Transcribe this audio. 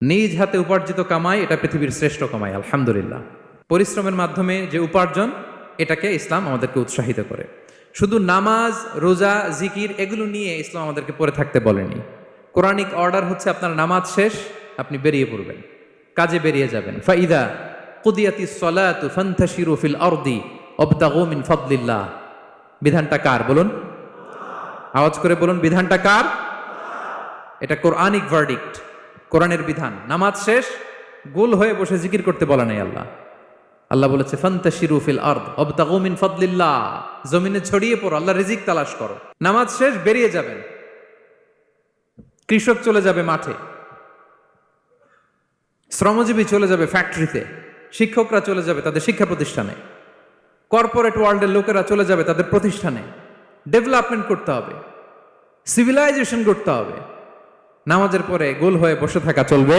নিজ হাতে উপার্জিত কামাই এটা পৃথিবীর শ্রেষ্ঠ কামাই, আলহামদুলিল্লাহ। পরিশ্রমের মাধ্যমে যে উপার্জন, এটাকে ইসলাম আমাদেরকে উৎসাহিত করে। শুধু নামাজ, রোজা, জিকির এগুলো নিয়ে ইসলাম আমাদেরকে পড়ে থাকতে বলেনি। কোরআনিক অর্ডার হচ্ছে আপনার নামাজ শেষ, আপনি বেরিয়ে পড়বেন, কাজে বেরিয়ে যাবেন। ফাইদা কুদিয়াতিস সালাতু ফান্তাশিরু ফিল আরদি ওয়াবতাগু মিন ফাদলিল্লাহ। বিধানটা কার বলুন? আওয়াজ করে বলুন, বিধানটা কার? এটা কোরআনিক ভার্ডিক্ট, কোরআনের বিধান। নামাজ শেষ, গোল হয়ে বসে জিকির করতে বলা নাই আল্লাহ। আল্লাহ বলেছে ফান্তাশিরু ফিল আরদ ওয়াবতাগু মিন ফাদলিল্লাহ, জমিনে ছড়িয়ে পড়ো, আল্লাহ রিজিক তালাশ করো। নামাজ শেষ, বেরিয়ে যাবেন। কৃষক চলে যাবে মাঠে, শ্রমজীবী চলে যাবে ফ্যাক্টরিতে, শিক্ষকরা চলে যাবে তাদের শিক্ষা প্রতিষ্ঠানে, কর্পোরেট ওয়ার্ল্ডের লোকেরা চলে যাবে তাদের প্রতিষ্ঠানে। ডেভেলপমেন্ট করতে হবে, সিভিলাইজেশন করতে হবে। নামাজের পরে গোল হয়ে বসে থাকা চলবে